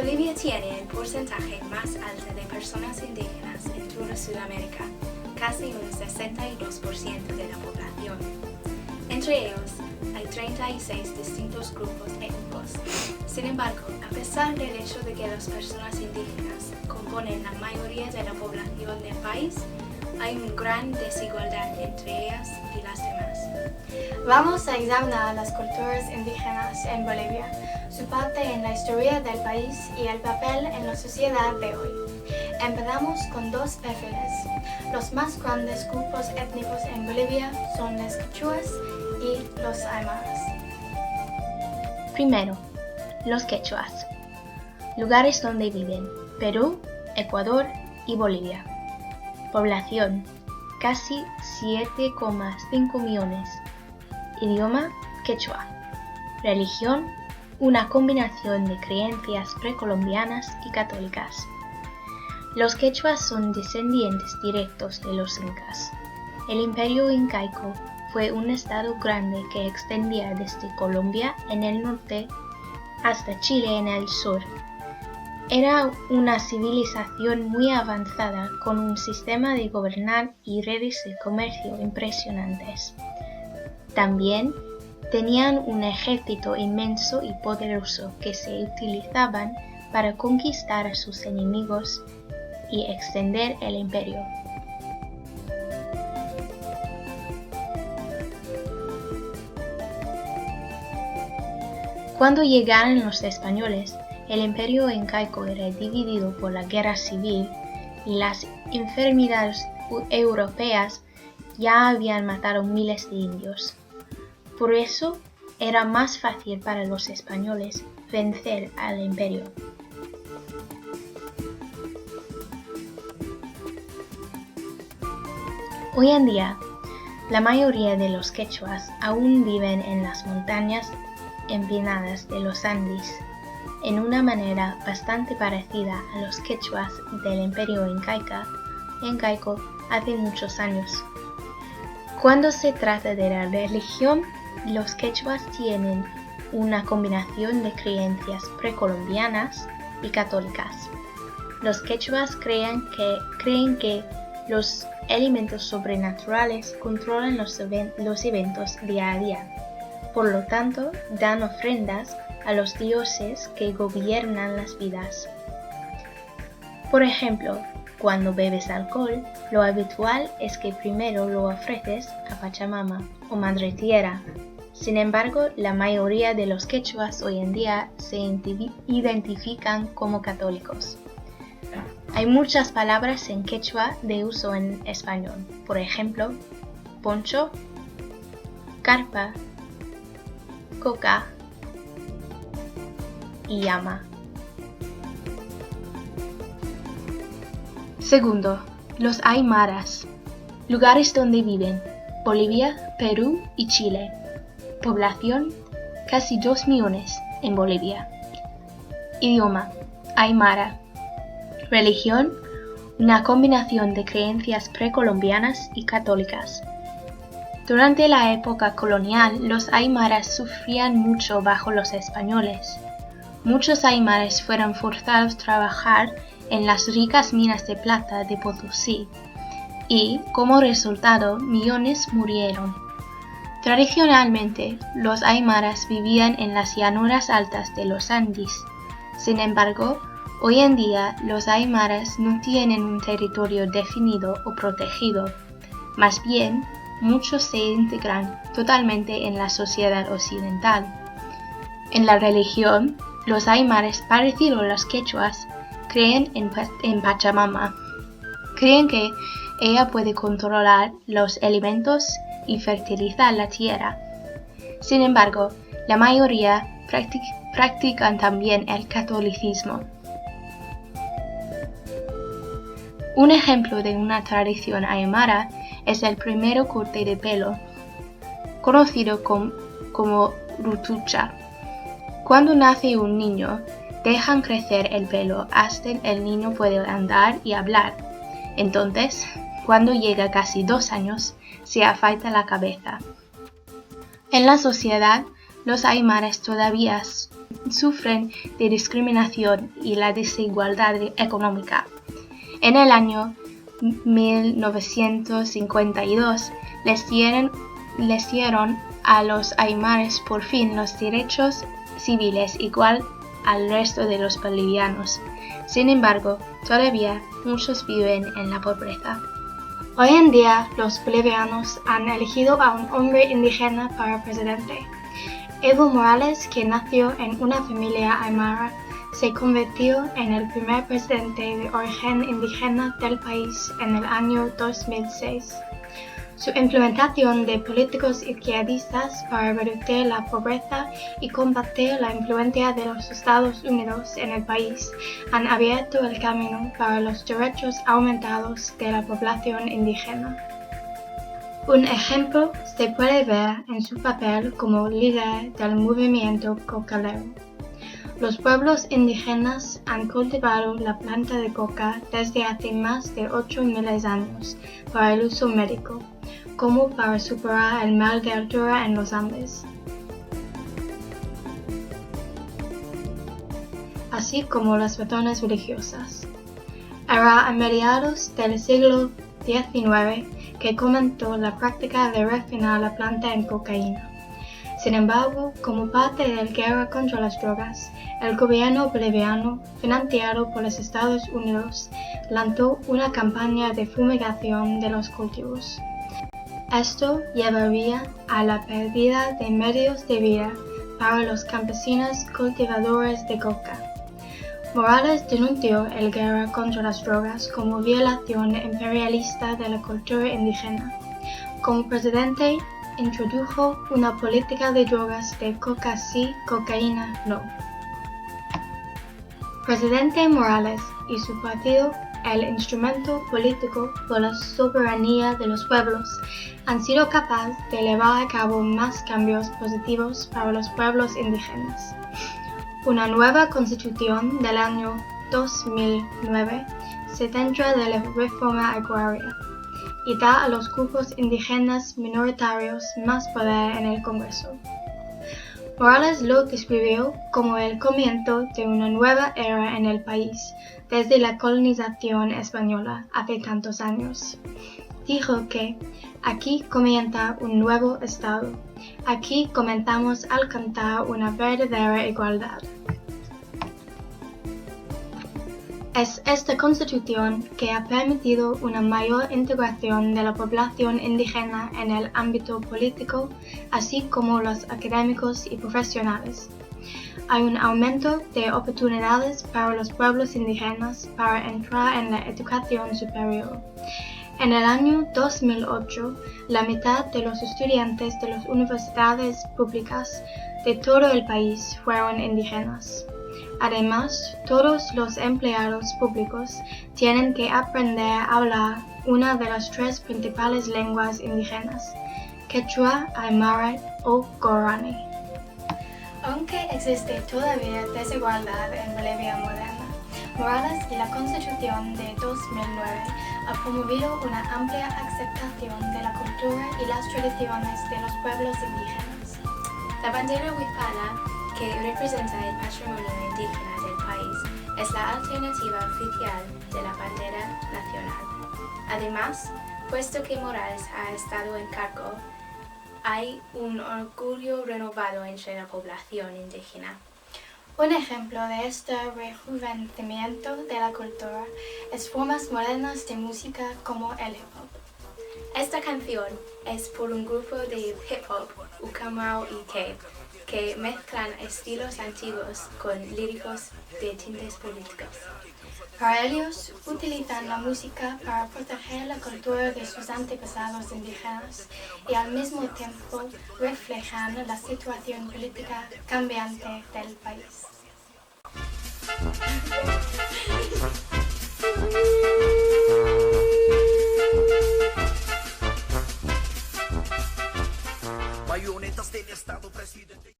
Bolivia tiene el porcentaje más alto de personas indígenas en toda Sudamérica, casi un 62% de la población. Entre ellos, hay 36 distintos grupos étnicos. Sin embargo, a pesar del hecho de que las personas indígenas componen la mayoría de la población del país, hay una gran desigualdad entre ellas y las demás. Vamos a examinar las culturas indígenas en Bolivia, su parte en la historia del país y el papel en la sociedad de hoy. Empezamos con dos perfiles. Los más grandes grupos étnicos en Bolivia son los quechuas y los aymaras. Primero, los quechuas. Lugares donde viven: Perú, Ecuador y Bolivia. Población: casi 7,5 millones. Idioma: quechua. Religión: una combinación de creencias precolombianas y católicas. Los quechuas son descendientes directos de los incas. El imperio incaico fue un estado grande que extendía desde Colombia en el norte hasta Chile en el sur. Era una civilización muy avanzada con un sistema de gobernar y redes de comercio impresionantes. También tenían un ejército inmenso y poderoso que se utilizaban para conquistar a sus enemigos y extender el imperio. Cuando llegaron los españoles, el imperio incaico era dividido por la guerra civil y las enfermedades europeas ya habían matado miles de indios. Por eso era más fácil para los españoles vencer al imperio. Hoy en día, la mayoría de los quechuas aún viven en las montañas empinadas de los Andes, en una manera bastante parecida a los quechuas del imperio incaico hace muchos años. Cuando se trata de la religión, los quechuas tienen una combinación de creencias precolombianas y católicas. Los quechuas creen que los elementos sobrenaturales controlan los eventos día a día. Por lo tanto, dan ofrendas a los dioses que gobiernan las vidas. Por ejemplo, cuando bebes alcohol, lo habitual es que primero lo ofreces a Pachamama o Madre Tierra. Sin embargo, la mayoría de los quechuas hoy en día se identifican como católicos. Hay muchas palabras en quechua de uso en español. Por ejemplo, poncho, carpa, coca y llama. Segundo, los aymaras. Lugares donde viven: Bolivia, Perú y Chile. Población: casi 2 millones en Bolivia. Idioma: aymara. Religión: una combinación de creencias precolombianas y católicas. Durante la época colonial, los aymaras sufrían mucho bajo los españoles. Muchos aymaras fueron forzados a trabajar en las ricas minas de plata de Potosí y, como resultado, millones murieron. Tradicionalmente, los aymaras vivían en las llanuras altas de los Andes. Sin embargo, hoy en día los aymaras no tienen un territorio definido o protegido. Más bien, muchos se integran totalmente en la sociedad occidental. En la religión, los aymaras, parecidos a los quechuas, creen en Pachamama. Creen que ella puede controlar los elementos y fertilizar la tierra. Sin embargo, la mayoría practican también el catolicismo. Un ejemplo de una tradición aymara es el primer corte de pelo, conocido como rutucha. Cuando nace un niño, dejan crecer el pelo hasta el niño puede andar y hablar. Entonces, cuando llega casi 2 años, se afeita la cabeza. En la sociedad, los aymaras todavía sufren de discriminación y la desigualdad económica. En el año 1952 les dieron a los aymaras por fin los derechos civiles igual al resto de los bolivianos. Sin embargo, todavía muchos viven en la pobreza. Hoy en día, los bolivianos han elegido a un hombre indígena para presidente. Evo Morales, que nació en una familia aymara, se convirtió en el primer presidente de origen indígena del país en el año 2006. Su implementación de políticos izquierdistas para reducir la pobreza y combatir la influencia de los Estados Unidos en el país han abierto el camino para los derechos aumentados de la población indígena. Un ejemplo se puede ver en su papel como líder del movimiento cocalero. Los pueblos indígenas han cultivado la planta de coca desde hace más de 8.000 años para el uso médico, como para superar el mal de altura en los Andes, así como las razones religiosas. Era a mediados del siglo XIX que comenzó la práctica de refinar la planta en cocaína. Sin embargo, como parte de la guerra contra las drogas, el gobierno boliviano, financiado por los Estados Unidos, lanzó una campaña de fumigación de los cultivos. Esto llevaría a la pérdida de medios de vida para los campesinos cultivadores de coca. Morales denunció la guerra contra las drogas como violación imperialista de la cultura indígena. Como presidente, introdujo una política de drogas de coca sí, cocaína no. Presidente Morales y su partido, el instrumento político por la soberanía de los pueblos, han sido capaces de llevar a cabo más cambios positivos para los pueblos indígenas. Una nueva constitución del año 2009 se centra en la reforma agraria y da a los grupos indígenas minoritarios más poder en el Congreso. Morales lo describió como el comienzo de una nueva era en el país desde la colonización española hace tantos años. Dijo que aquí comienza un nuevo Estado. Aquí comenzamos a alcanzar una verdadera igualdad. Es esta constitución que ha permitido una mayor integración de la población indígena en el ámbito político, así como los académicos y profesionales. Hay un aumento de oportunidades para los pueblos indígenas para entrar en la educación superior. En el año 2008, la mitad de los estudiantes de las universidades públicas de todo el país fueron indígenas. Además, todos los empleados públicos tienen que aprender a hablar una de las tres principales lenguas indígenas, quechua, aymara o guaraní. Aunque existe todavía desigualdad en Bolivia moderna, Morales y la Constitución de 2009 ha promovido una amplia aceptación de la cultura y las tradiciones de los pueblos indígenas. La bandera huipala, que representa el patrimonio indígena del país, es la alternativa oficial de la bandera nacional. Además, puesto que Morales ha estado en cargo, hay un orgullo renovado entre la población indígena. Un ejemplo de este rejuvenecimiento de la cultura es formas modernas de música como el hip hop. Esta canción es por un grupo de hip hop, Ucamau y Tape, que mezclan estilos antiguos con líricos de tintes políticos. Para ellos, utilizan la música para proteger la cultura de sus antepasados indígenas y al mismo tiempo reflejan la situación política cambiante del país. Bayonetas del Estado, presidente.